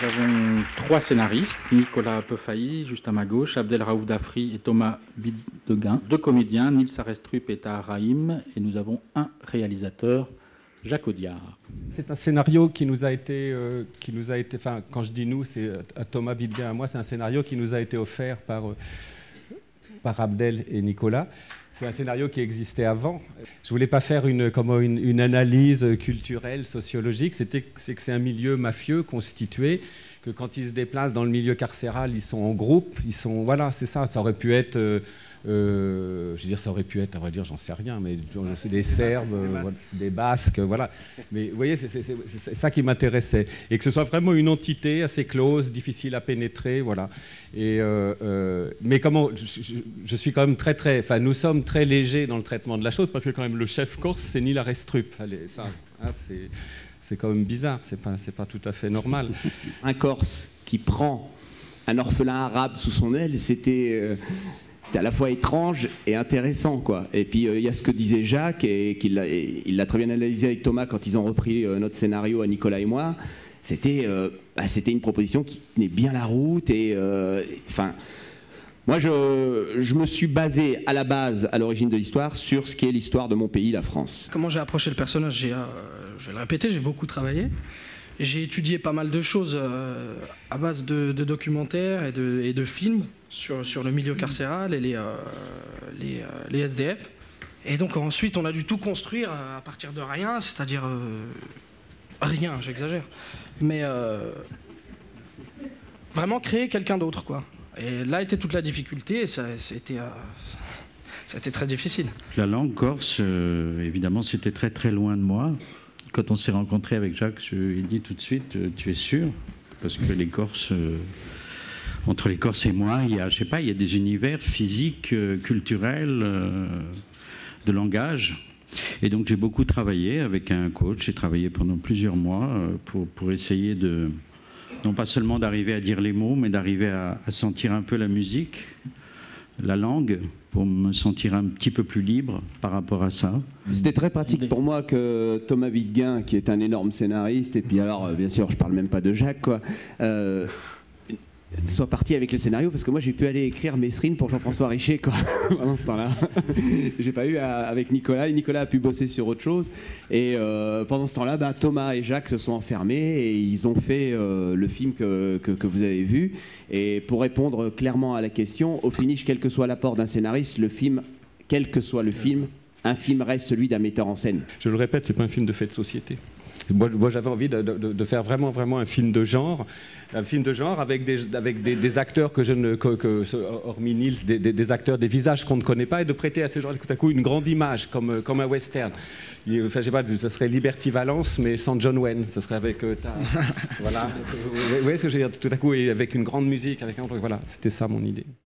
nous avons 3 scénaristes, Nicolas Peufailly, juste à ma gauche, Abdelraoud Afri et Thomas Bidegain, 2 comédiens, Nils Arestrup et Tahar Rahim, et nous avons un réalisateur, Jacques Audiard. C'est un scénario qui nous a été, enfin, quand je dis nous, c'est à Thomas Bidegain, à moi, c'est un scénario qui nous a été offert par Abdel et Nicolas. C'est un scénario qui existait avant. Je voulais pas faire une analyse culturelle, sociologique. C'est que c'est un milieu mafieux constitué, que quand ils se déplacent dans le milieu carcéral, ils sont en groupe. Voilà, c'est ça. Ça aurait pu être, je veux dire, ça aurait pu être, à vrai dire, j'en sais rien, mais c'est des Serbes, des Basques, voilà. Mais vous voyez, c'est ça qui m'intéressait, et que ce soit vraiment une entité assez close, difficile à pénétrer, voilà. Et mais comment, je suis quand même enfin, nous sommes très légers dans le traitement de la chose, parce que quand même le chef corse, c'est Nils Arestrup. Allez, ça, hein, c'est quand même bizarre, c'est pas tout à fait normal. Un Corse qui prend un orphelin arabe sous son aile, c'était à la fois étrange et intéressant, quoi. Et puis il y a ce que disait Jacques, et il l'a très bien analysé avec Thomas quand ils ont repris notre scénario à Nicolas et moi. C'était une proposition qui tenait bien la route, et enfin. Moi, je me suis basé à la base, à l'origine de l'histoire, sur ce qui est l'histoire de mon pays, la France. Comment j'ai approché le personnage? Je vais le répéter, j'ai beaucoup travaillé. J'ai étudié pas mal de choses à base de documentaires et de films sur le milieu carcéral et les SDF. Et donc ensuite, on a dû tout construire à partir de rien, c'est-à-dire rien, j'exagère. Mais vraiment créer quelqu'un d'autre, quoi. Et là était toute la difficulté, et c'était très difficile. La langue corse, évidemment, c'était très très loin de moi. Quand on s'est rencontré avec Jacques, je lui ai dit tout de suite, tu es sûr? Parce que les Corses, entre les Corses et moi, il y a des univers physiques, culturels, de langage. Et donc j'ai beaucoup travaillé avec un coach, j'ai travaillé pendant plusieurs mois pour essayer de... non pas seulement d'arriver à dire les mots, mais d'arriver à sentir un peu la musique, la langue, pour me sentir un petit peu plus libre par rapport à ça. C'était très pratique pour moi que Thomas Bidegain, qui est un énorme scénariste, et puis alors, bien sûr, je parle même pas de Jacques, quoi, soit parti avec le scénario, parce que moi j'ai pu aller écrire Mesrine pour Jean-François Richer, quoi, pendant ce temps-là. J'ai pas eu avec Nicolas, et Nicolas a pu bosser sur autre chose, et pendant ce temps-là, Thomas et Jacques se sont enfermés, et ils ont fait le film que vous avez vu. Et pour répondre clairement à la question, au finish, quel que soit l'apport d'un scénariste, le film, quel que soit le film, un film reste celui d'un metteur en scène. Je le répète, c'est pas un film de fait de société. Moi j'avais envie de faire vraiment un film de genre, avec des acteurs hormis Nils, des acteurs, des visages qu'on ne connaît pas, et de prêter à ces gens tout à coup une grande image, comme un western. Enfin, je sais pas, ça serait Liberty Valence, mais sans John Wayne, ça serait avec voilà. Vous voyez ce que je veux dire, tout à coup, et avec une grande musique, voilà, c'était ça mon idée.